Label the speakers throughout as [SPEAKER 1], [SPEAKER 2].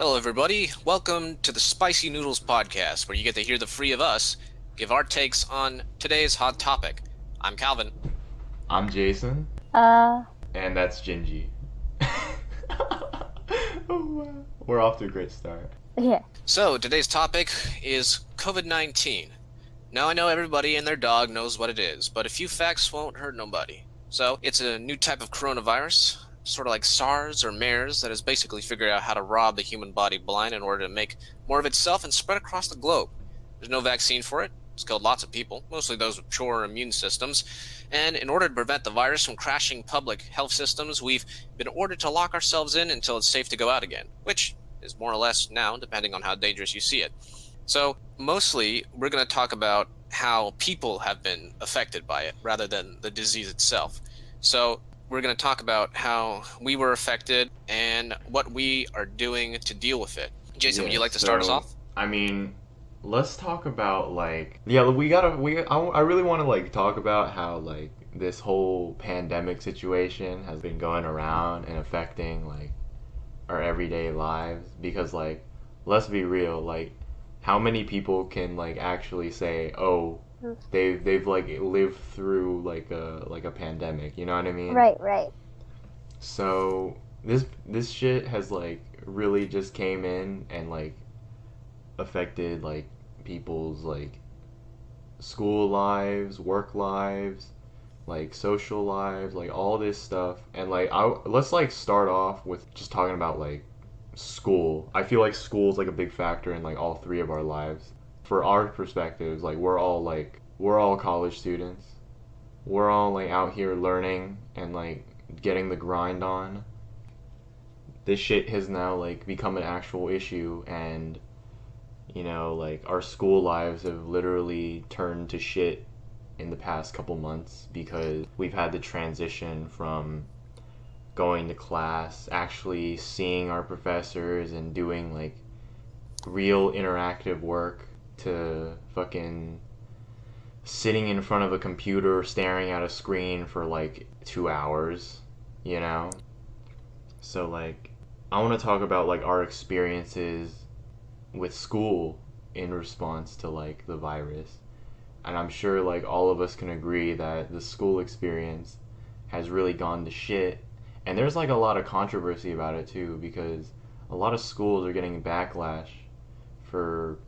[SPEAKER 1] Hello, everybody. Welcome to the Spicy Noodles Podcast, where you get to hear the three of us give our takes on today's hot topic. I'm Calvin.
[SPEAKER 2] I'm Jason.
[SPEAKER 3] Uh,
[SPEAKER 2] And that's Jinjie. Oh, wow. We're off to a great start.
[SPEAKER 3] yeah.
[SPEAKER 1] So, today's topic is COVID-19. Now, I know everybody and their dog knows what it is, but a few facts won't hurt nobody. So, it's a new type of coronavirus, sort of like SARS or MERS, that has basically figured out how to rob the human body blind in order to make more of itself and spread across the globe. There's no vaccine for it. It's killed lots of people, mostly those with poor immune systems. And in order to prevent the virus from crashing public health systems, we've been ordered to lock ourselves in until it's safe to go out again, which is more or less now, depending on how dangerous you see it. So, mostly, we're going to talk about how people have been affected by it rather than the disease itself. So, we're going to talk about how we were affected and what we are doing to deal with it. Jason, would you like to start us off?
[SPEAKER 2] I mean, let's talk about I really want to talk about how this whole pandemic situation has been going around and affecting our everyday lives, because let's be real, how many people can actually say, oh, they've lived through a pandemic, you know what I mean?
[SPEAKER 3] Right.
[SPEAKER 2] So this shit has really just came in and affected people's school lives, work lives, social lives, all this stuff. And let's start off with just talking about school. I feel like school is a big factor in all three of our lives. For our perspectives, we're all college students. We're all out here learning and getting the grind on. This shit has now become an actual issue, and our school lives have literally turned to shit in the past couple months, because we've had to transition from going to class, actually seeing our professors and doing real interactive work, to fucking sitting in front of a computer staring at a screen for 2 hours, you know? So I want to talk about our experiences with school in response to the virus. And I'm sure all of us can agree that the school experience has really gone to shit. And there's a lot of controversy about it too, because a lot of schools are getting backlash for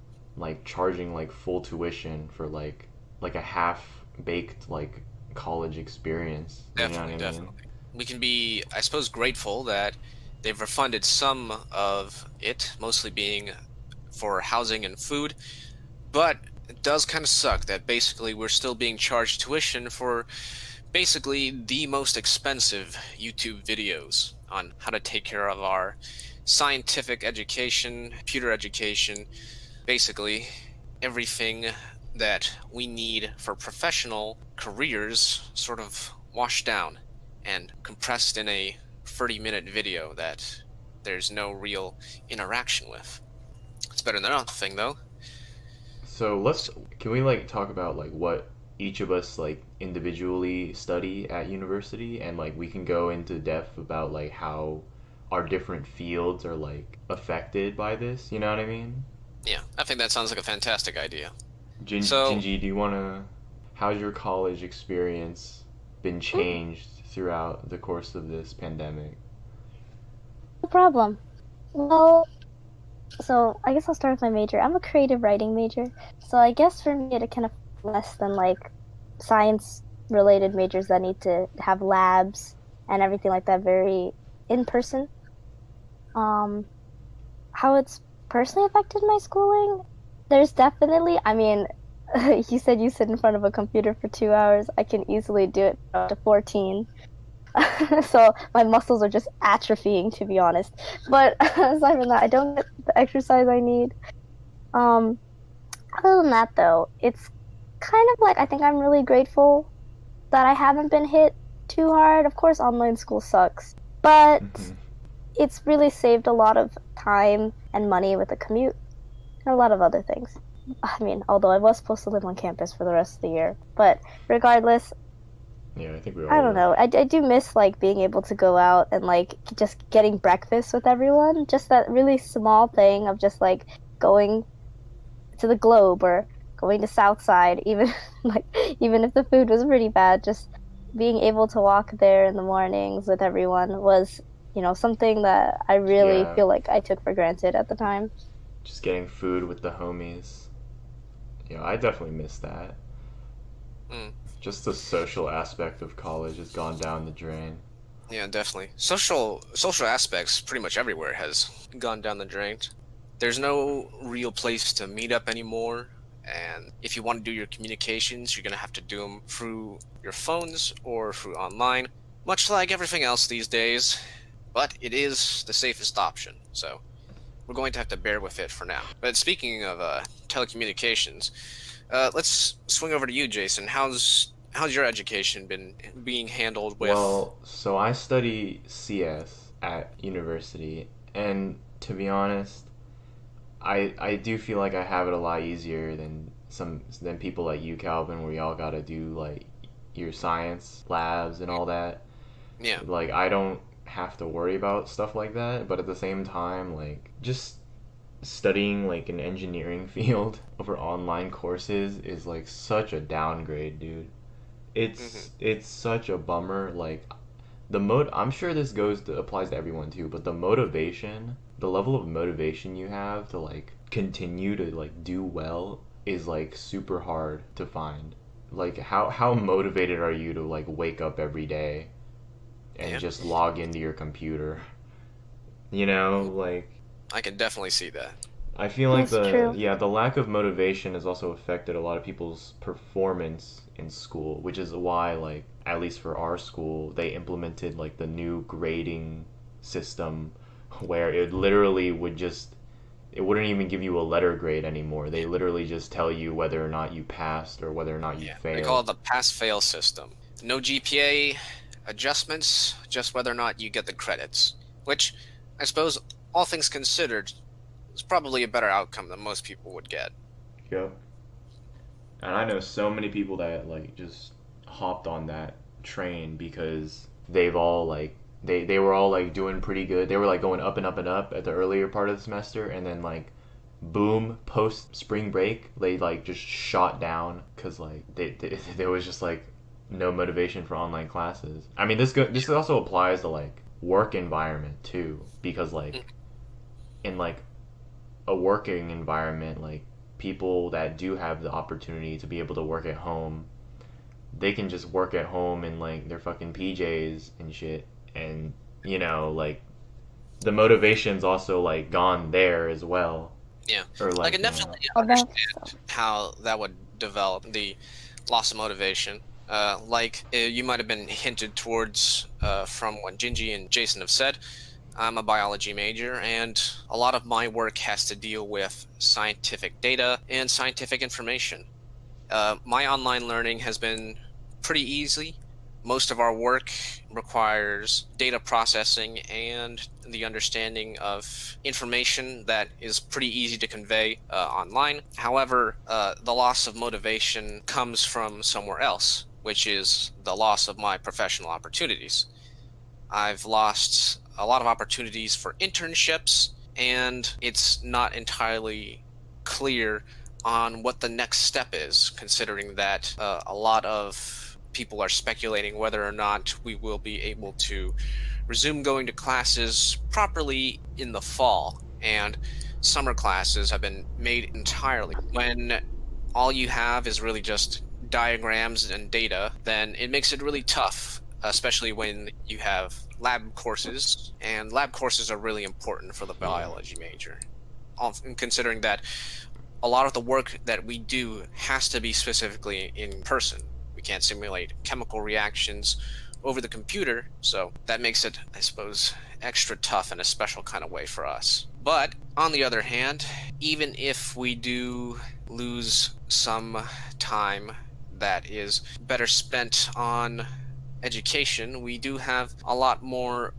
[SPEAKER 2] charging full tuition for a half-baked college experience.
[SPEAKER 1] Definitely. We can be, I suppose, grateful that they've refunded some of it, mostly being for housing and food, but it does kind of suck that basically we're still being charged tuition for basically the most expensive YouTube videos on how to take care of our scientific education, computer education, basically everything that we need for professional careers sort of washed down and compressed in a 30-minute video that there's no real interaction with. It's better than nothing, though.
[SPEAKER 2] So can we talk about what each of us individually study at university, and we can go into depth about how our different fields are affected by this, you know what I mean?
[SPEAKER 1] Yeah, I think that sounds like a fantastic idea.
[SPEAKER 2] Jinjie, how's your college experience been changed throughout the course of this pandemic?
[SPEAKER 3] No problem. Well, so I guess I'll start with my major. I'm a creative writing major, so I guess for me it kind of less than science-related majors that need to have labs and everything like that, very in person. How it's personally affected my schooling? There's definitely, you said you sit in front of a computer for 2 hours. I can easily do it up to 14. So my muscles are just atrophying, to be honest. But aside from that, I don't get the exercise I need. Other than that, though, it's kind of I think I'm really grateful that I haven't been hit too hard. Of course, online school sucks, but it's really saved a lot of time and money with the commute and a lot of other things. Although I was supposed to live on campus for the rest of the year, but regardless,
[SPEAKER 2] Yeah, I think we
[SPEAKER 3] I
[SPEAKER 2] all
[SPEAKER 3] don't
[SPEAKER 2] would.
[SPEAKER 3] know. I do miss like being able to go out and like just getting breakfast with everyone. Just that really small thing of just like going to the Globe or going to Southside, even like even if the food was pretty bad, just being able to walk there in the mornings with everyone was, something that I really
[SPEAKER 2] Yeah,
[SPEAKER 3] feel like I took for granted at the time.
[SPEAKER 2] just getting food with the homies. I definitely miss that.
[SPEAKER 1] Mm,
[SPEAKER 2] Just the social aspect of college has gone down the drain.
[SPEAKER 1] yeah, definitely. Social aspects pretty much everywhere has gone down the drain. There's no real place to meet up anymore, and if you want to do your communications, you're gonna have to do them through your phones or through online, much like everything else these days. But it is the safest option, so we're going to have to bear with it for now. But speaking of telecommunications, let's swing over to you, Jason. How's your education been being handled with?
[SPEAKER 2] Well, so I study CS at university, and to be honest, I do feel like I have it a lot easier than people like you, Calvin, where y'all gotta do like your science labs and all that.
[SPEAKER 1] Yeah.
[SPEAKER 2] Like I don't have to worry about stuff like that, but at the same time, like just studying like an engineering field over online courses is like such a downgrade, dude.
[SPEAKER 1] Hmm.
[SPEAKER 2] It's such a bummer. Like I'm sure this applies to everyone too, but the level of motivation you have to like continue to like do well is like super hard to find. Like how motivated are you to like wake up every day and
[SPEAKER 1] Yeah.
[SPEAKER 2] just log into your computer?
[SPEAKER 1] Mhm.
[SPEAKER 2] Like
[SPEAKER 1] I can definitely see that.
[SPEAKER 2] I feel like
[SPEAKER 3] That's true.
[SPEAKER 2] the lack of motivation has also affected a lot of people's performance in school, which is why like at least for our school, they implemented like the new grading system where it wouldn't even give you a letter grade anymore. They
[SPEAKER 1] Yeah.
[SPEAKER 2] literally just tell you whether or not you passed or whether or not you
[SPEAKER 1] Yeah. They call
[SPEAKER 2] failed.
[SPEAKER 1] it the pass-fail system. No GPA adjustments, just whether or not you get the credits. Which, I suppose, all things considered, is probably a better outcome than most people would get.
[SPEAKER 2] Yep. And I know so many people that like just hopped on that train because they've all like they were all like doing pretty good. They were like going up and up and up at the earlier part of the semester, and then like boom, post spring break, they like just shot down because like there was just like no motivation for online classes. I mean, this also applies to like work environment too, because
[SPEAKER 1] Mm.
[SPEAKER 2] like in like a working environment, like people that do have the opportunity to be able to work at home, they can just work at home in like their fucking PJs and shit. And like the motivation's also like gone there as well.
[SPEAKER 1] Yeah.
[SPEAKER 2] Or
[SPEAKER 1] I
[SPEAKER 2] like,
[SPEAKER 1] can definitely
[SPEAKER 3] Oh, that's
[SPEAKER 1] understand how that would develop the loss of motivation. You might have been hinted towards from what Jinjie and Jason have said. I'm a biology major, and a lot of my work has to deal with scientific data and scientific information. My online learning has been pretty easy. Most of our work requires data processing and the understanding of information that is pretty easy to convey online. However, the loss of motivation comes from somewhere else, which is the loss of my professional opportunities. I've lost a lot of opportunities for internships, and it's not entirely clear on what the next step is, considering that a lot of people are speculating whether or not we will be able to resume going to classes properly in the fall. And summer classes have been made entirely. When all you have is really just diagrams and data, then it makes it really tough, especially when you have lab courses, and lab courses are really important for the
[SPEAKER 2] yeah,
[SPEAKER 1] biology major. Considering that a lot of the work that we do has to be specifically in person. We can't simulate chemical reactions over the computer, so that makes it, I suppose, extra tough in a special kind of way for us. But on the other hand, even if we do lose some time that is better spent on education, we do have a lot more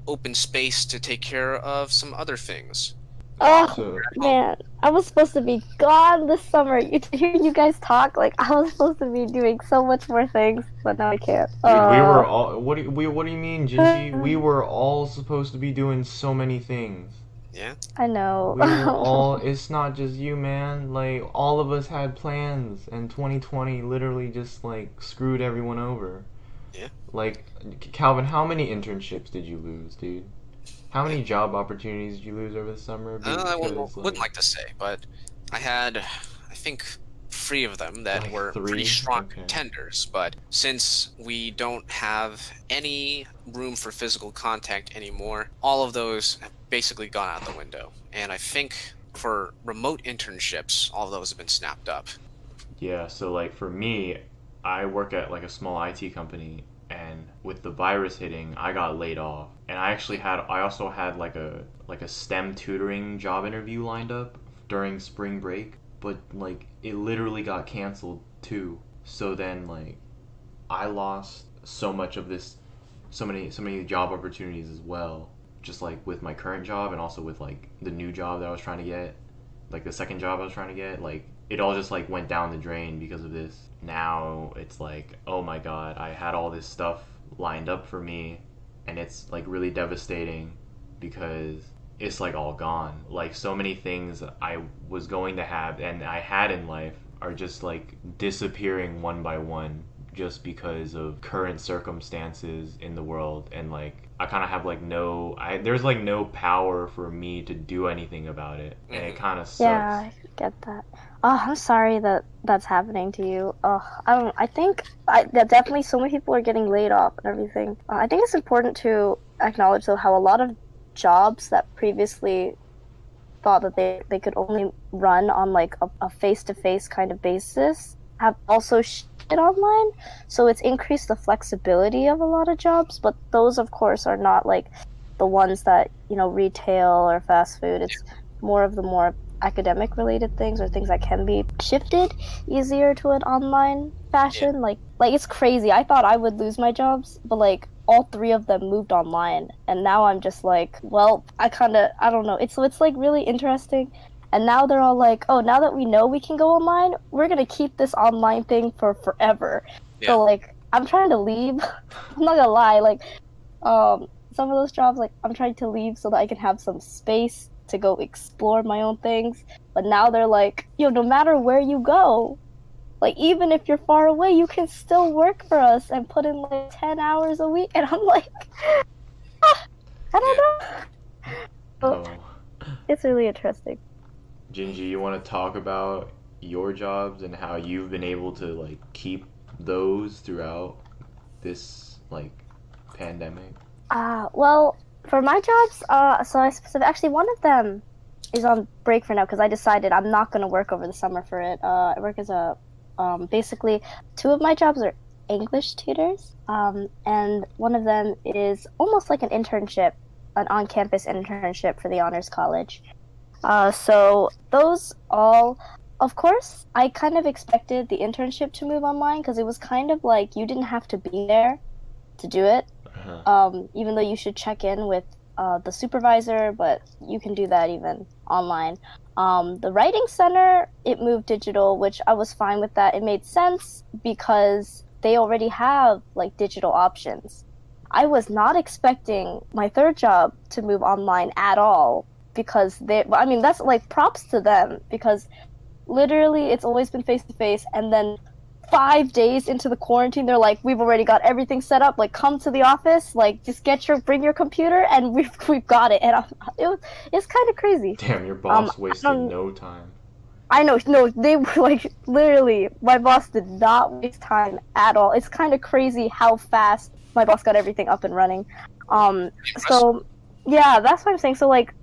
[SPEAKER 1] open space to take care of some other things.
[SPEAKER 3] Oh
[SPEAKER 2] So
[SPEAKER 3] man, I was supposed to be gone this summer. To hear you guys talk, like I was supposed to be doing so much more things, but now I can't.
[SPEAKER 2] dude, we were all. What do you mean, Jinjie? We
[SPEAKER 3] Uh,
[SPEAKER 2] were all supposed to be doing so many things.
[SPEAKER 1] Yeah.
[SPEAKER 3] I know.
[SPEAKER 2] We were all. It's not just you, man. Like all of us had plans, and 2020 literally just like screwed everyone over.
[SPEAKER 1] Yeah.
[SPEAKER 2] Like, Calvin, how many internships did you lose, dude? How many job opportunities did you lose over the summer?
[SPEAKER 1] I
[SPEAKER 2] Because
[SPEAKER 1] wouldn't like to say, but I had, I think, 3 of them that
[SPEAKER 2] Like
[SPEAKER 1] were
[SPEAKER 2] 3?
[SPEAKER 1] pretty strong
[SPEAKER 2] Okay.
[SPEAKER 1] contenders. But since we don't have any room for physical contact anymore, all of those have basically gone out the window. And I think for remote internships, all of those have been snapped up.
[SPEAKER 2] Yeah, so like for me, I work at like a small IT company, and with the virus hitting, I got laid off. And I also had like a STEM tutoring job interview lined up during spring break, but like it literally got canceled too. So then like I lost so many job opportunities as well, just like with my current job and also with like the new job that I was trying to get, like the second job I was trying to get, like it all just like went down the drain because of this. Now it's like, oh my god, I had all this stuff lined up for me, and it's like really devastating because it's like all gone. Like so many things I was going to have and I had in life are just like disappearing one by one just because of current circumstances in the world. And like I kind of have like there's like no power for me to do anything about it, and it kind of sucks.
[SPEAKER 3] Yeah, I get that. Oh, I'm sorry that that's happening to you. Oh, I think that definitely so many people are getting laid off and everything. I think it's important to acknowledge though how a lot of jobs that previously thought that they could only run on like a face-to-face kind of basis have also shifted online. So it's increased the flexibility of a lot of jobs, but those of course are not like the ones that, retail or fast food. It's more of the more academic related things or things that can be shifted easier to an online fashion. Like it's crazy. I thought I would lose my jobs, but like all 3 of them moved online, and now I'm just like, well, I don't know. It's like really interesting. And now they're all like, oh, now that we know we can go online, we're gonna keep this online thing for forever.
[SPEAKER 1] Yeah.
[SPEAKER 3] So like I'm trying to leave. I'm not gonna lie, like some of those jobs, like I'm trying to leave so that I can have some space to go explore my own things. But now they're like, no matter where you go, like even if you're far away, you can still work for us and put in like 10 hours a week. And I'm like, I don't know.
[SPEAKER 2] Oh.
[SPEAKER 3] It's really interesting.
[SPEAKER 2] Jinji, you want to talk about your jobs and how you've been able to like keep those throughout this like pandemic?
[SPEAKER 3] Well, for my jobs, actually one of them is on break for now because I decided I'm not going to work over the summer for it. I work as basically 2 of my jobs are English tutors, and one of them is almost like an internship, an on-campus internship for the Honors College. So those all, of course, I kind of expected the internship to move online because it was kind of like you didn't have to be there to do it. Even though you should check in with the supervisor, but you can do that even online. The writing center, it moved digital, which I was fine with that. It made sense because they already have like digital options. I was not expecting my 3rd job to move online at all because that's like props to them because literally it's always been face to face, and then 5 days into the quarantine, they're like, we've already got everything set up. Like, come to the office. Like, just bring your computer, and we've got it. And it's kind of crazy.
[SPEAKER 2] Damn, your boss wasted no time.
[SPEAKER 3] I know. No, they were like literally. My boss did not waste time at all. It's kind of crazy how fast my boss got everything up and running. So yeah, that's what I'm saying. So like,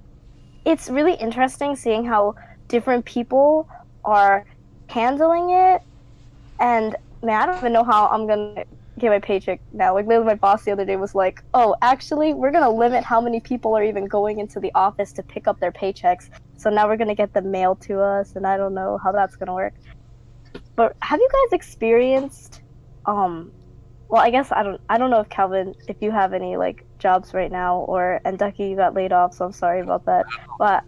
[SPEAKER 3] it's really interesting seeing how different people are handling it. And man, I don't even know how I'm gonna get my paycheck now. Like literally my boss the other day was like, oh, actually we're gonna limit how many people are even going into the office to pick up their paychecks. So now we're gonna get them mailed to us, and I don't know how that's gonna work. But have you guys experienced well, I guess I don't know if Calvin, if you have any like jobs right now, and Ducky, you got laid off, so I'm sorry about that. But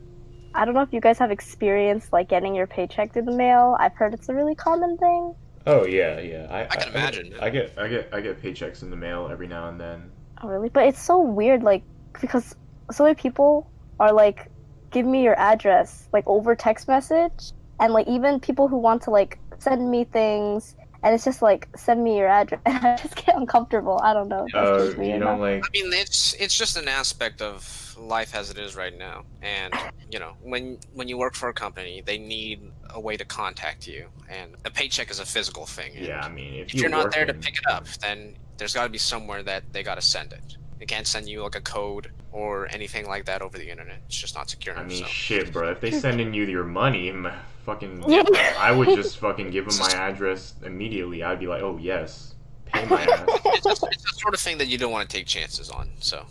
[SPEAKER 3] I don't know if you guys have experienced like getting your paycheck through the mail. I've heard it's a really common thing.
[SPEAKER 2] Oh yeah, yeah.
[SPEAKER 1] I can imagine.
[SPEAKER 2] I get paychecks in the mail every now and then.
[SPEAKER 3] Oh, really? But it's so weird, like, because so many people are like, give me your address, like, over text message. And, like, even people who want to, like, send me things, and it's just like, send me your address. And I just get uncomfortable. I don't know. That's just
[SPEAKER 2] You
[SPEAKER 3] weird.
[SPEAKER 2] don't like.
[SPEAKER 1] I mean, it's just an aspect of life as it is right now, and when you work for a company, they need a way to contact you, and a paycheck is a physical thing.
[SPEAKER 2] Yeah, I mean,
[SPEAKER 1] if you're not there to pick it up, then there's got to be somewhere that they got to send it. They can't send you like a code or anything like that over the internet. It's just not secure.
[SPEAKER 2] I mean,
[SPEAKER 1] so.
[SPEAKER 2] shit, bro. If they sending you your money, fucking,
[SPEAKER 3] Yeah.
[SPEAKER 2] I would just fucking give them my address immediately. I'd be like, oh yes, pay my ass.
[SPEAKER 1] It's the sort of thing that you don't want to take chances on. So.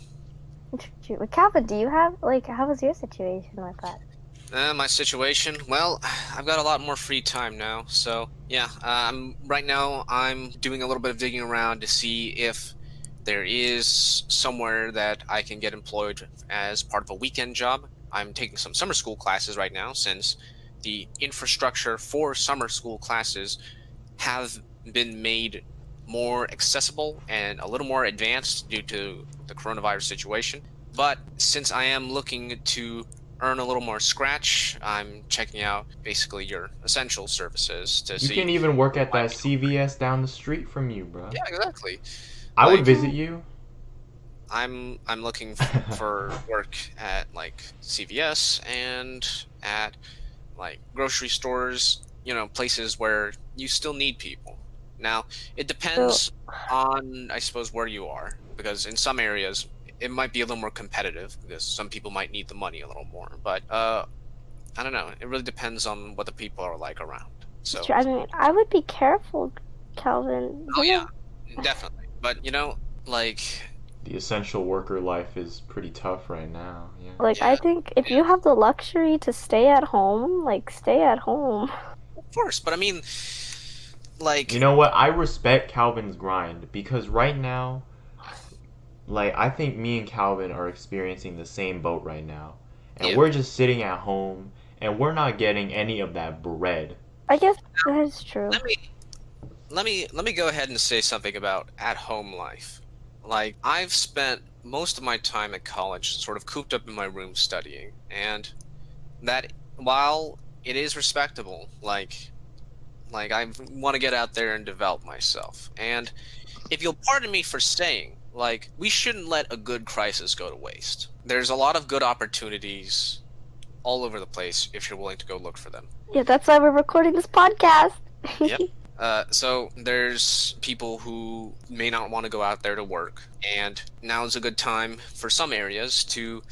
[SPEAKER 3] Calvin, do you have, like, how was your situation with that?
[SPEAKER 1] My situation? Well, I've got a lot more free time now, so yeah. Right now I'm doing a little bit of digging around to see if there is somewhere that I can get employed as part of a weekend job. I'm taking some summer school classes right now, since the infrastructure for summer school classes have been made more accessible and a little more advanced due to the coronavirus situation. But since I am looking to earn a little more scratch, I'm checking out basically your essential services to see.
[SPEAKER 2] You can even work at that CVS down the street from you, bro.
[SPEAKER 1] Yeah, exactly.
[SPEAKER 2] I would visit you.
[SPEAKER 1] I'm looking for work at like CVS and at like grocery stores, places where you still need people. Now, it depends on, I suppose, where you are, because in some areas it might be a little more competitive because some people might need the money a little more. But I don't know. It really depends on what the people are like around. So
[SPEAKER 3] I mean, I would be careful, Calvin.
[SPEAKER 1] oh yeah, definitely. But like
[SPEAKER 2] the essential worker life is pretty tough right now. Yeah.
[SPEAKER 3] Like, I think if you have the luxury to stay at home, like, stay at home.
[SPEAKER 1] Of course, but I mean, like,
[SPEAKER 2] you know what? I respect Calvin's grind, because right now, like, I think me and Calvin are experiencing the same boat right now. And we're just sitting at home, and we're not getting any of that bread.
[SPEAKER 3] I guess that is true.
[SPEAKER 1] Let me go ahead and say something about at-home life. Like, I've spent most of my time at college sort of cooped up in my room studying, and that, while it is respectable, like I want to get out there and develop myself. And if you'll pardon me for saying, like, we shouldn't let a good crisis go to waste. There's a lot of good opportunities all over the place if you're willing to go look for them.
[SPEAKER 3] Yeah, that's why we're recording this podcast.
[SPEAKER 1] Yep. So there's people who may not want to go out there to work, and now is a good time for some areas to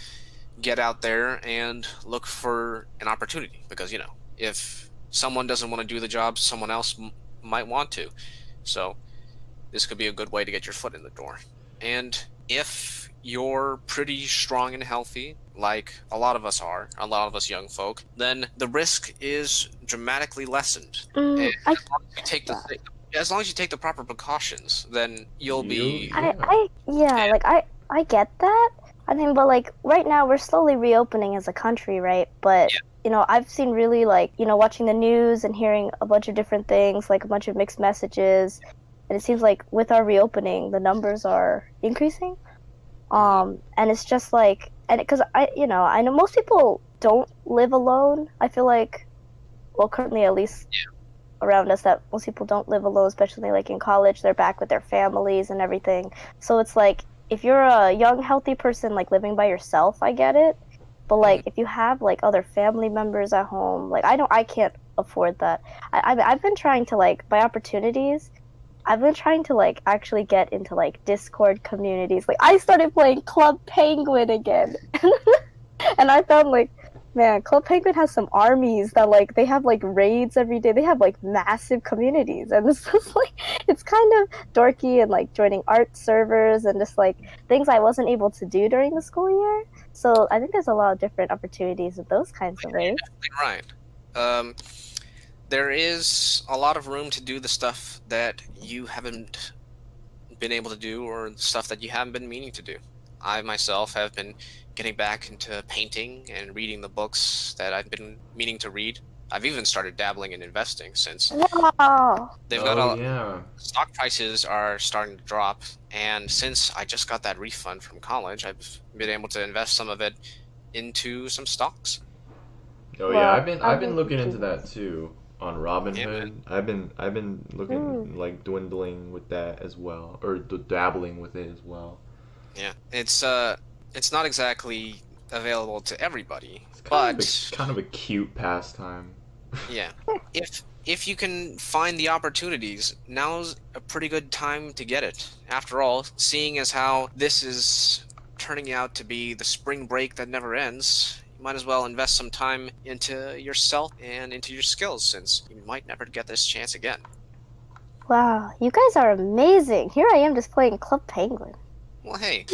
[SPEAKER 1] get out there and look for an opportunity, because if someone doesn't want to do the job, someone else might want to. So this could be a good way to get your foot in the door. And if you're pretty strong and healthy, like a lot of us are, a lot of us young folk, then the risk is dramatically lessened. As long as you take the proper precautions, then you'll be...
[SPEAKER 3] I get that. I mean, but like right now we're slowly reopening as a country, right? But I've seen really watching the news and hearing a bunch of different things, like a bunch of mixed messages, and it seems like with our reopening, the numbers are increasing. And it's just like, and because I know most people don't live alone. I feel like, well, currently at least around us, that most people don't live alone, especially like in college. They're back with their families and everything. So it's like, if you're a young, healthy person, like living by yourself, I get it. But like, if you have like other family members at home, like I can't afford that. I've been trying to, like, by opportunities, I've been trying to like actually get into like Discord communities. Like, I started playing Club Penguin again, and I found like, man, Club Penguin has some armies that like they have like raids every day. They have like massive communities, and this is like, it's kind of dorky, and like joining art servers and just like things I wasn't able to do during the school year. So I think there's a lot of different opportunities with those kinds of raids.
[SPEAKER 1] Right. There is a lot of room to do the stuff that you haven't been able to do, or the stuff that you haven't been meaning to do. I myself have been getting back into painting and reading the books that I've been meaning to read. I've even started dabbling in investing since
[SPEAKER 3] Wow.
[SPEAKER 1] they've got
[SPEAKER 2] Oh
[SPEAKER 1] a
[SPEAKER 2] yeah.
[SPEAKER 1] stock prices are starting to drop, and since I just got that refund from college, I've been able to invest some of it into some stocks.
[SPEAKER 2] Oh yeah,
[SPEAKER 3] Well,
[SPEAKER 2] I've
[SPEAKER 3] I'm
[SPEAKER 2] been
[SPEAKER 3] really
[SPEAKER 2] looking into that
[SPEAKER 3] curious.
[SPEAKER 2] too on
[SPEAKER 1] Yeah, man.
[SPEAKER 2] Robinhood. I've been looking
[SPEAKER 3] Mm.
[SPEAKER 2] like dwindling with that as well, or dabbling with it as well.
[SPEAKER 1] Yeah, it's not exactly available to everybody,
[SPEAKER 2] It's
[SPEAKER 1] but
[SPEAKER 2] kind of a cute pastime.
[SPEAKER 1] yeah, if you can find the opportunities, now's a pretty good time to get it. After all, seeing as how this is turning out to be the spring break that never ends, you might as well invest some time into yourself and into your skills, since you might never get this chance again.
[SPEAKER 3] Wow, you guys are amazing. Here I am just playing Club Penguin.
[SPEAKER 1] Well, hey,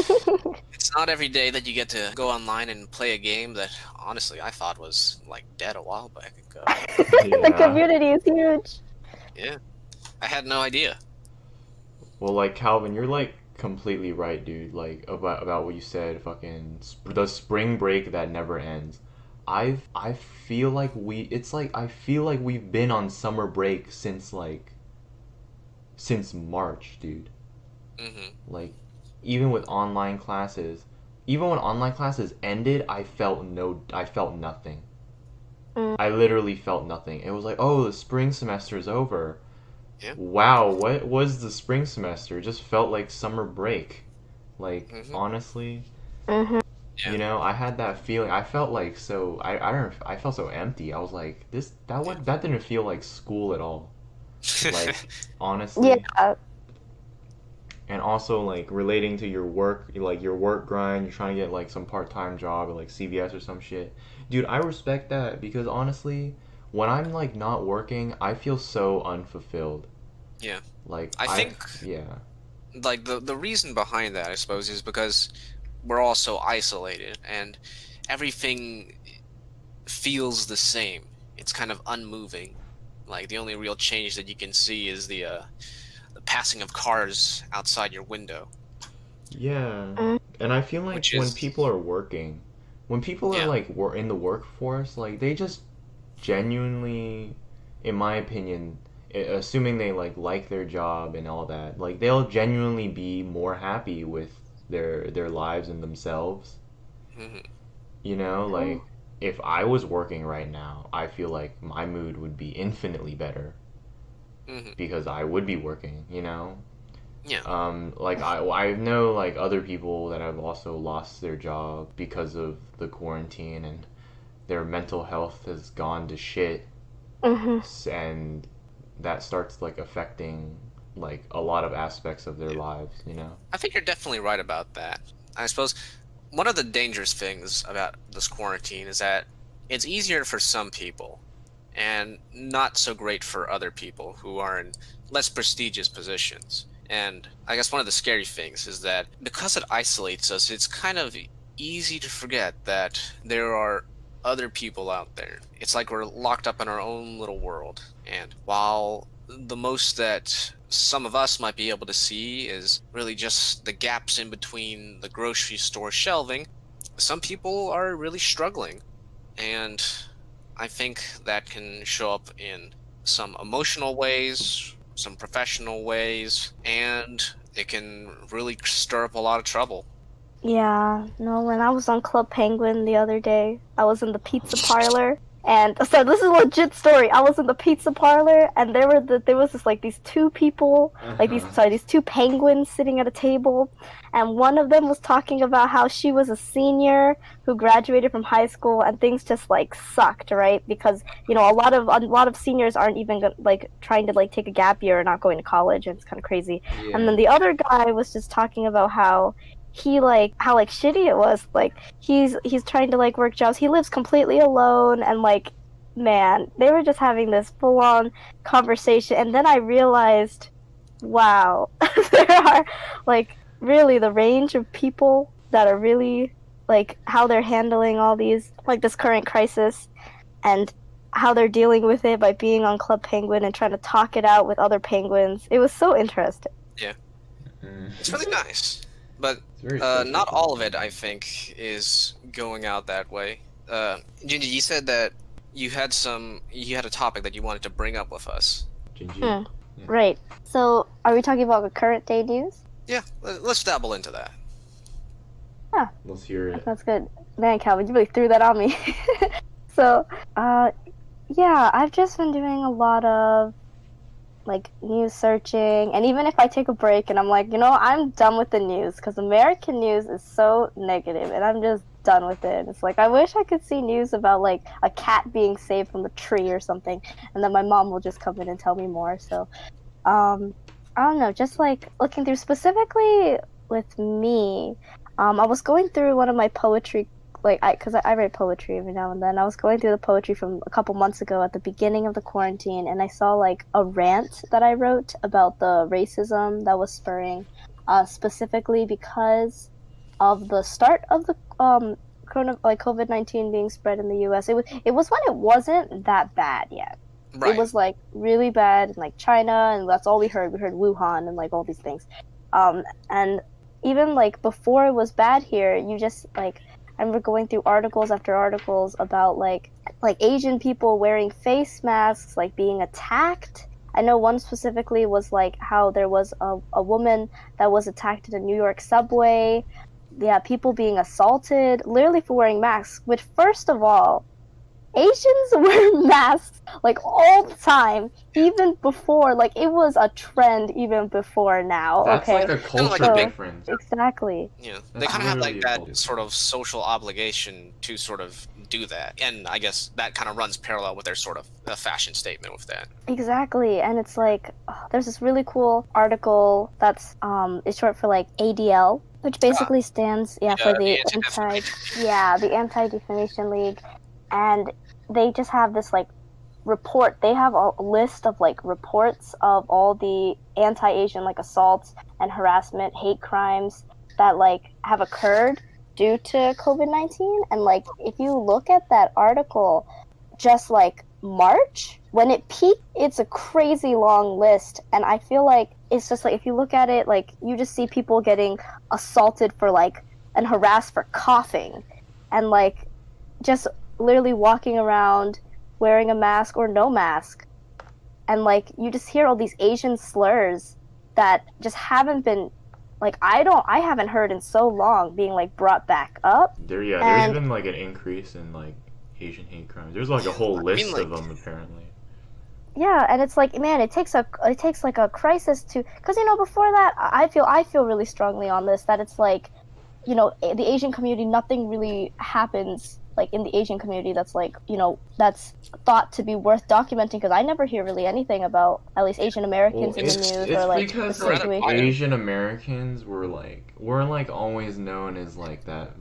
[SPEAKER 1] it's not every day that you get to go online and play a game that, honestly, I thought was, like, dead a while back ago.
[SPEAKER 3] The
[SPEAKER 2] Yeah.
[SPEAKER 3] community is huge.
[SPEAKER 1] Yeah, I had no idea.
[SPEAKER 2] Well, like Calvin, you're like completely right, dude. Like about what you said. Fucking the spring break that never ends. I feel like I feel like we've been on summer break since March, dude.
[SPEAKER 1] Hmm.
[SPEAKER 2] Like, even with online classes, even when online classes ended, I felt nothing.
[SPEAKER 3] Mm.
[SPEAKER 2] I literally felt nothing. It was like, oh, the spring semester is over.
[SPEAKER 1] Yeah.
[SPEAKER 2] Wow, what was the spring semester? It just felt like summer break. Like,
[SPEAKER 1] Hmm.
[SPEAKER 2] honestly,
[SPEAKER 3] Mm-hmm.
[SPEAKER 1] Yeah.
[SPEAKER 2] I had that feeling. I felt like so I don't know, I felt so empty. I was like,
[SPEAKER 1] Yeah.
[SPEAKER 2] that didn't feel like school at all. Like,
[SPEAKER 3] Yeah.
[SPEAKER 2] honestly. And also like relating to your work, like your work grind, you're trying to get like some part-time job at like CVS or some shit. Dude, I respect that because honestly, when I'm like not working, I feel so unfulfilled.
[SPEAKER 1] Yeah.
[SPEAKER 2] Like
[SPEAKER 1] I think
[SPEAKER 2] yeah.
[SPEAKER 1] like the reason behind that, I suppose, is because we're all so isolated and everything feels the same. It's kind of unmoving. Like the only real change that you can see is the passing of cars outside your window,
[SPEAKER 2] Yeah.
[SPEAKER 3] Mm.
[SPEAKER 2] And I feel like
[SPEAKER 1] which
[SPEAKER 2] when
[SPEAKER 1] is
[SPEAKER 2] people are working, when people are
[SPEAKER 1] yeah.
[SPEAKER 2] like in the workforce, like they just genuinely, in my opinion, assuming they like their job and all that, like they'll genuinely be more happy with their lives and themselves.
[SPEAKER 1] Hmm.
[SPEAKER 2] Like if I was working right now, I feel like my mood would be infinitely better
[SPEAKER 1] Hmm.
[SPEAKER 2] because I would be working.
[SPEAKER 1] Yeah.
[SPEAKER 2] Like I know like other people that have also lost their job because of the quarantine and their mental health has gone to shit,
[SPEAKER 3] Mm-hmm.
[SPEAKER 2] and that starts like affecting like a lot of aspects of their
[SPEAKER 1] Yeah.
[SPEAKER 2] lives.
[SPEAKER 1] I think you're definitely right about that. I suppose one of the dangerous things about this quarantine is that it's easier for some people and not so great for other people who are in less prestigious positions. And I guess one of the scary things is that because it isolates us, it's kind of easy to forget that there are other people out there. It's like we're locked up in our own little world. And while the most that some of us might be able to see is really just the gaps in between the grocery store shelving, some people are really struggling. And I think that can show up in some emotional ways, some professional ways, and it can really stir up a lot of trouble.
[SPEAKER 3] Yeah, no, when I was on Club Penguin the other day, I was in the pizza parlor. And so this is a legit story. I was in the pizza parlor and there was this like these two people, like
[SPEAKER 2] Uh-huh.
[SPEAKER 3] these two penguins sitting at a table, and one of them was talking about how she was a senior who graduated from high school and things just like sucked, right? Because, a lot of seniors aren't even like trying to like take a gap year or not going to college, and it's kind of crazy. And
[SPEAKER 2] Yeah.
[SPEAKER 3] then the other guy was just talking about how shitty it was. Like he's trying to like work jobs. He lives completely alone, and like, man, they were just having this full on conversation. And then I realized, wow, there are like really the range of people that are really like how they're handling all these like this current crisis, and how they're dealing with it by being on Club Penguin and trying to talk it out with other penguins. It was so interesting.
[SPEAKER 1] Yeah,
[SPEAKER 2] Mm.
[SPEAKER 1] it's really nice. But
[SPEAKER 2] It's very social
[SPEAKER 1] not all of
[SPEAKER 2] problem.
[SPEAKER 1] it, I think, is going out that way. Jinjie, you said that you had a topic that you wanted to bring up with us.
[SPEAKER 2] Jinjie. Yeah.
[SPEAKER 3] Right. So, are we talking about the current day news?
[SPEAKER 1] Yeah, let's dabble into that.
[SPEAKER 2] Let's hear it.
[SPEAKER 3] That's good. Man, Calvin, you really threw that on me. So, yeah, I've just been doing a lot of like news searching, and even if I take a break and I'm like, I'm done with the news because American news is so negative, and I'm just done with it. It's like I wish I could see news about like a cat being saved from a tree or something, and then my mom will just come in and tell me more. So, I don't know, just like looking through specifically with me, I was going through one of my poetry, like because I write poetry every now and then. I was going through the poetry from a couple months ago at the beginning of the quarantine, and I saw like a rant that I wrote about the racism that was spurring, specifically because of the start of the COVID-19 being spread in the U.S. It was when it wasn't that bad yet.
[SPEAKER 1] Right.
[SPEAKER 3] It was like really bad in like China, and that's all we heard. We heard Wuhan and like all these things. And even like before it was bad here, you just like I remember going through articles after articles about like Asian people wearing face masks, like being attacked. I know one specifically was like how there was a woman that was attacked in a New York subway. Yeah, people being assaulted literally for wearing masks, which first of all, Asians wear masks like all the time, even before, like it was a trend even before now.
[SPEAKER 2] That's
[SPEAKER 3] Okay,
[SPEAKER 2] like a
[SPEAKER 1] Kinda like
[SPEAKER 2] culture
[SPEAKER 1] a big-
[SPEAKER 2] difference.
[SPEAKER 3] exactly.
[SPEAKER 1] Yeah, they
[SPEAKER 2] That's
[SPEAKER 1] kind of have
[SPEAKER 2] literally
[SPEAKER 1] like
[SPEAKER 2] a
[SPEAKER 1] that
[SPEAKER 2] culture.
[SPEAKER 1] sort of social obligation to sort of do that, and I guess that kind of runs parallel with their sort of fashion statement with that.
[SPEAKER 3] Exactly, and it's like there's this really cool article that's it's short for like ADL, which basically stands for the Anti-Defamation League, and they just have this like report. They have a list of like reports of all the anti-Asian like assaults and harassment, hate crimes that like have occurred due to COVID-19, and like if you look at that article, just like March when it peaked, it's a crazy long list, and I feel like it's just like if you look at it, like you just see people getting assaulted for like and harassed for coughing, and like just literally walking around wearing a mask or no mask, and like you just hear all these Asian slurs that just haven't been like I haven't heard in so long being like brought back up.
[SPEAKER 2] There's
[SPEAKER 3] And
[SPEAKER 2] been like an increase in like Asian hate crimes. There's like a whole list
[SPEAKER 1] like-
[SPEAKER 2] of them apparently.
[SPEAKER 3] yeah, and it's like, man, it takes like a crisis to, because before that, I feel really strongly on this, that it's like, the Asian community, nothing really happens like in the Asian community that's like, that's thought to be worth documenting, because I never hear really anything about at least Asian Americans in the news
[SPEAKER 2] it's
[SPEAKER 3] or like
[SPEAKER 2] because
[SPEAKER 3] the
[SPEAKER 2] like
[SPEAKER 3] situation.
[SPEAKER 2] Asian Americans weren't like always known as like that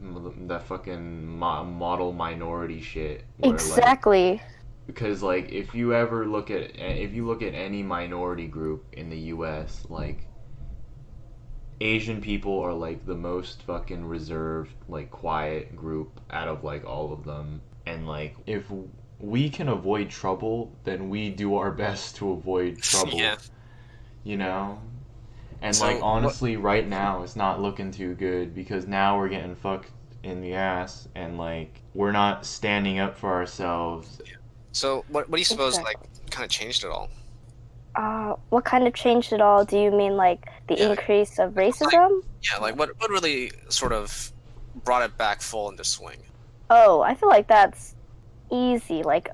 [SPEAKER 2] fucking model minority shit. Where,
[SPEAKER 3] Exactly.
[SPEAKER 2] Like, because like if you look at any minority group in the U.S., like Asian people are like the most fucking reserved, like quiet group out of like all of them. And like if we can avoid trouble, then we do our best to avoid trouble.
[SPEAKER 1] Yeah.
[SPEAKER 2] You know? And
[SPEAKER 1] So,
[SPEAKER 2] like honestly right now it's not looking too good, because now we're getting fucked in the ass, and like we're not standing up for ourselves.
[SPEAKER 1] So what do you suppose
[SPEAKER 3] Exactly.
[SPEAKER 1] like kind of changed it all?
[SPEAKER 3] What kind of changed it all? Do you mean like the
[SPEAKER 1] Yeah.
[SPEAKER 3] increase of racism?
[SPEAKER 1] Yeah, like what really sort of brought it back full into swing?
[SPEAKER 3] Oh, I feel like that's easy. Like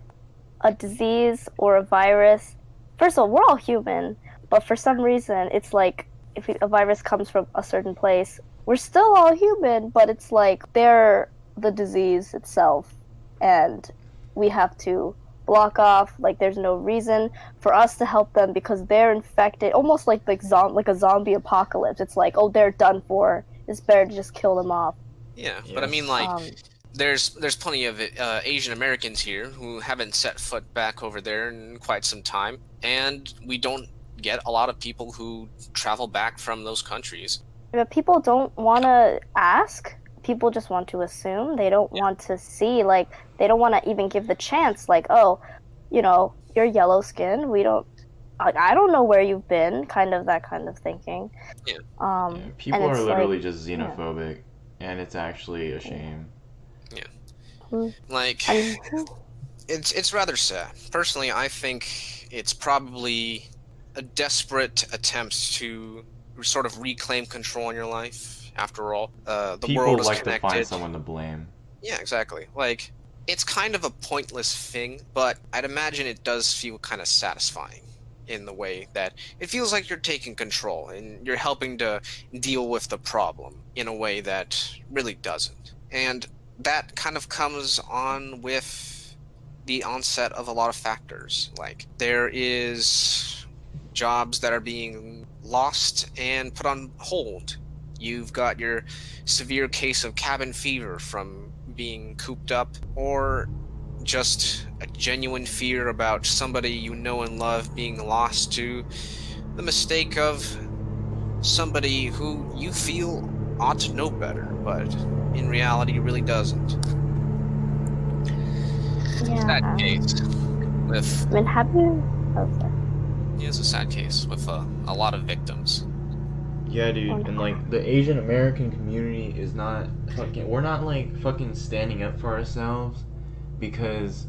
[SPEAKER 3] a disease or a virus. First of all, we're all human, but for some reason, it's like if a virus comes from a certain place, we're still all human, but it's like they're the disease itself, and we have to block off. Like there's no reason for us to help them because they're infected, almost like a zombie apocalypse. It's like, oh, they're done for. It's better to just kill them off.
[SPEAKER 1] Yeah, but I mean like there's plenty of Asian Americans here who haven't set foot back over there in quite some time, and we don't get a lot of people who travel back from those countries.
[SPEAKER 3] But people don't want to ask. People just want to assume. They don't want to see. Like they don't want to even give the chance. Like, oh, you're yellow skinned. We don't like, I don't know where you've been, kind of that kind of thinking.
[SPEAKER 1] Yeah.
[SPEAKER 2] Yeah,
[SPEAKER 3] And
[SPEAKER 2] people are
[SPEAKER 3] it's
[SPEAKER 2] literally
[SPEAKER 3] like,
[SPEAKER 2] just xenophobic, and it's actually a shame.
[SPEAKER 1] Like,
[SPEAKER 3] I mean,
[SPEAKER 1] it's rather sad. Personally, I think it's probably a desperate attempt to sort of reclaim control in your life. After all, the
[SPEAKER 2] People
[SPEAKER 1] world is
[SPEAKER 2] like to find
[SPEAKER 1] connected.
[SPEAKER 2] someone to blame.
[SPEAKER 1] Yeah, exactly. Like, it's kind of a pointless thing, but I'd imagine it does feel kind of satisfying in the way that it feels like you're taking control and you're helping to deal with the problem in a way that really doesn't. And that kind of comes on with the onset of a lot of factors. Like, there is jobs that are being lost and put on hold. You've got your severe case of cabin fever from being cooped up, or just a genuine fear about somebody you know and love being lost to the mistake of somebody who you feel ought to know better, but in reality really doesn't. Sad
[SPEAKER 3] yeah.
[SPEAKER 1] case with
[SPEAKER 3] I mean, have you? Oh, sorry.
[SPEAKER 1] yeah, it's a sad case with a lot of victims.
[SPEAKER 2] Yeah, dude, and like the Asian American community is not fucking. We're not like fucking standing up for ourselves because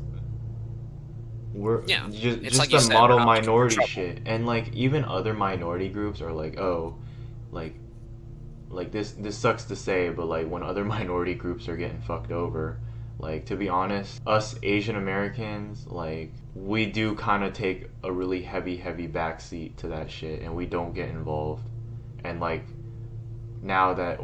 [SPEAKER 2] we're
[SPEAKER 1] Yeah,
[SPEAKER 2] just
[SPEAKER 1] it's
[SPEAKER 2] just
[SPEAKER 1] like you
[SPEAKER 2] the
[SPEAKER 1] said, we're
[SPEAKER 2] model
[SPEAKER 1] not looking for
[SPEAKER 2] minority
[SPEAKER 1] trouble.
[SPEAKER 2] shit, and like even other minority groups are like, oh, like this sucks to say, but like when other minority groups are getting fucked over, like to be honest, us Asian Americans, like we do kind of take a really heavy backseat to that shit, and we don't get involved, and like now that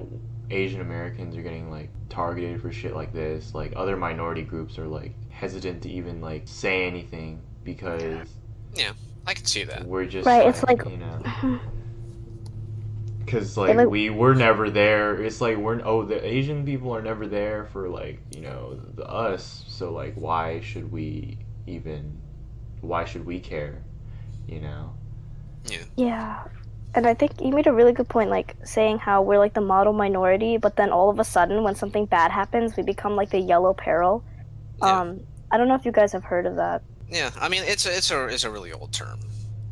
[SPEAKER 2] Asian Americans are getting like targeted for shit like this, like other minority groups are like hesitant to even like say anything because
[SPEAKER 1] Yeah, I can see that.
[SPEAKER 2] we're just
[SPEAKER 3] Right,
[SPEAKER 2] like,
[SPEAKER 3] it's like,
[SPEAKER 2] you know, because
[SPEAKER 3] it
[SPEAKER 2] like
[SPEAKER 3] like
[SPEAKER 2] we're never there. It's like the Asian people are never there for like, you know, us. So like why should we care, you know?
[SPEAKER 1] Yeah,
[SPEAKER 3] yeah. And I think you made a really good point, like saying how we're like the model minority, but then all of a sudden, when something bad happens, we become like the yellow peril.
[SPEAKER 1] yeah,
[SPEAKER 3] I don't know if you guys have heard of that.
[SPEAKER 1] yeah. I mean, it's a really old term,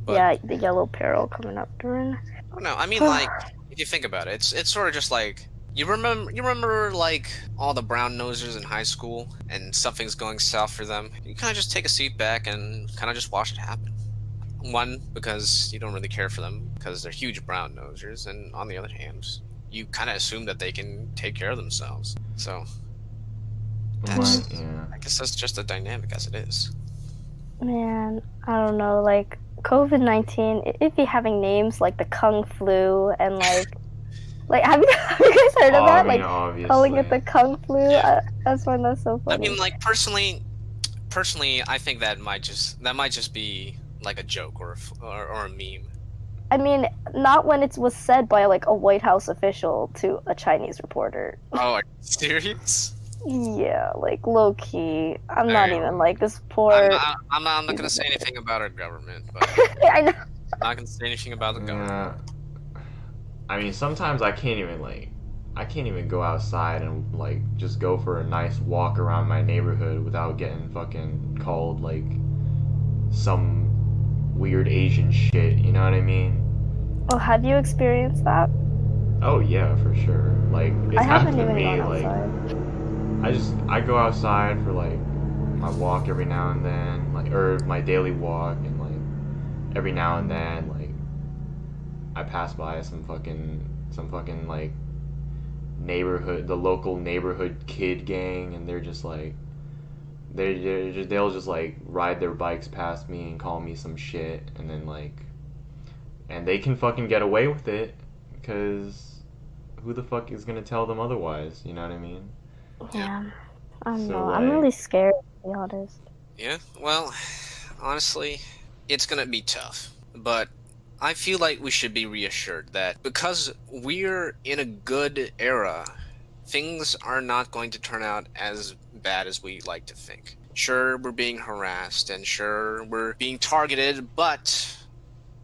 [SPEAKER 1] but
[SPEAKER 3] Yeah, the yellow peril coming up during.
[SPEAKER 1] I don't know. I mean, like, if you think about it, it's sort of just like you remember like all the brown nosers in high school, and something's going south for them. You kind of just take a seat back and kind of just watch it happen. One, because you don't really care for them because they're huge brown nosers, and on the other hand, you kind of assume that they can take care of themselves. So that's,
[SPEAKER 2] Right? Yeah.
[SPEAKER 1] I guess that's just the dynamic as it is.
[SPEAKER 3] Man, I don't know, like COVID-19, it'd be having names like the Kung Flu and like have you guys heard of
[SPEAKER 2] I
[SPEAKER 3] that?
[SPEAKER 2] mean,
[SPEAKER 3] Like calling it
[SPEAKER 2] obviously.
[SPEAKER 3] the Kung Flu.
[SPEAKER 1] Yeah.
[SPEAKER 3] That's why that's so
[SPEAKER 1] I
[SPEAKER 3] funny.
[SPEAKER 1] mean, like personally, I think that might just be like a joke or a meme.
[SPEAKER 3] I mean, not when it was said by like a White House official to a Chinese reporter.
[SPEAKER 1] Oh, are you serious?
[SPEAKER 3] Yeah, like low key. I'm not
[SPEAKER 1] Alright.
[SPEAKER 3] even like this
[SPEAKER 1] I'm
[SPEAKER 3] poor.
[SPEAKER 1] not, I'm not gonna say anything about our government, but
[SPEAKER 3] I know.
[SPEAKER 1] I'm not gonna say anything about the government.
[SPEAKER 2] Yeah. I mean, sometimes I can't even go outside and like just go for a nice walk around my neighborhood without getting fucking called like some weird Asian shit, you know what I mean?
[SPEAKER 3] Oh, have you experienced that?
[SPEAKER 2] Oh yeah, for sure. Like it's
[SPEAKER 3] I
[SPEAKER 2] happened
[SPEAKER 3] haven't
[SPEAKER 2] to
[SPEAKER 3] even
[SPEAKER 2] me.
[SPEAKER 3] gone
[SPEAKER 2] Like
[SPEAKER 3] outside.
[SPEAKER 2] I go outside for like my walk every now and then, like or my daily walk, and like every now and then like I pass by some fucking like the local neighborhood kid gang, and they're just like they'll just like ride their bikes past me and call me some shit, and then like and they can fucking get away with it because who the fuck is gonna tell them otherwise? You know what I mean?
[SPEAKER 3] Yeah, I don't
[SPEAKER 2] So
[SPEAKER 3] know. I'm
[SPEAKER 2] like,
[SPEAKER 3] really scared, to be honest.
[SPEAKER 1] Yeah, well, honestly, it's gonna be tough, but I feel like we should be reassured that because we're in a good era, things are not going to turn out as bad as we like to think. Sure, we're being harassed, and sure, we're being targeted, but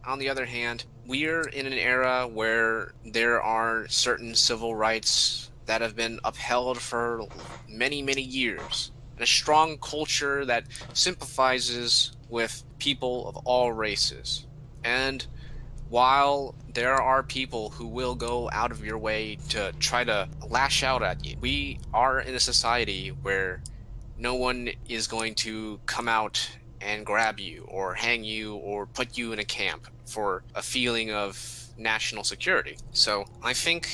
[SPEAKER 1] on the other hand, we're in an era where there are certain civil rights that have been upheld for many, many years, and a strong culture that sympathizes with people of all races. And while there are people who will go out of your way to try to lash out at you, we are in a society where no one is going to come out and grab you or hang you or put you in a camp for a feeling of national security. So I think,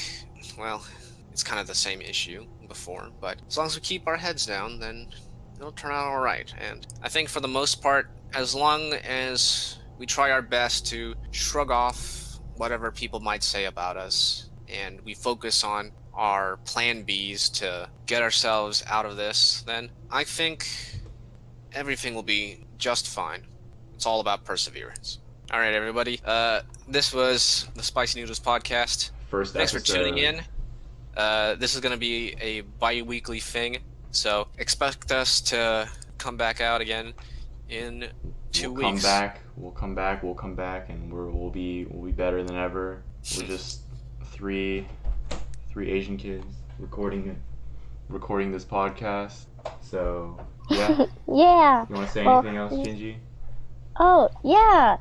[SPEAKER 1] well, it's kind of the same issue before, but as long as we keep our heads down, then it'll turn out all right. And I think for the most part, as long as we try our best to shrug off whatever people might say about us, and we focus on our plan Bs to get ourselves out of this, then I think everything will be just fine. It's all about perseverance. All right, everybody. This was the Spicy Noodles Podcast.
[SPEAKER 2] First
[SPEAKER 1] Thanks
[SPEAKER 2] episode.
[SPEAKER 1] for tuning in. This is going to be a bi-weekly thing, so expect us to come back out again in 2 weeks.
[SPEAKER 2] We'll come back, and we'll be better than ever. We're just three Asian kids recording this podcast. So yeah.
[SPEAKER 3] Yeah.
[SPEAKER 2] You want to say anything else, Jinjie?
[SPEAKER 3] Oh yeah.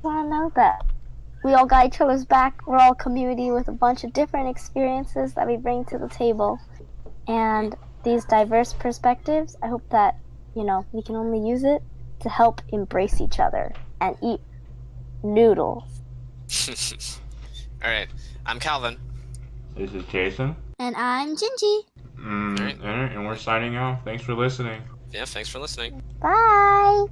[SPEAKER 3] Want to know that we all got each other's back. We're all a community with a bunch of different experiences that we bring to the table, and these diverse perspectives. I hope that we can only use it to help embrace each other and eat noodles.
[SPEAKER 1] All right. I'm Calvin.
[SPEAKER 2] This is Jason.
[SPEAKER 3] And I'm Jinjie.
[SPEAKER 2] And we're signing off. Thanks for listening.
[SPEAKER 1] Yeah, thanks for listening.
[SPEAKER 3] Bye.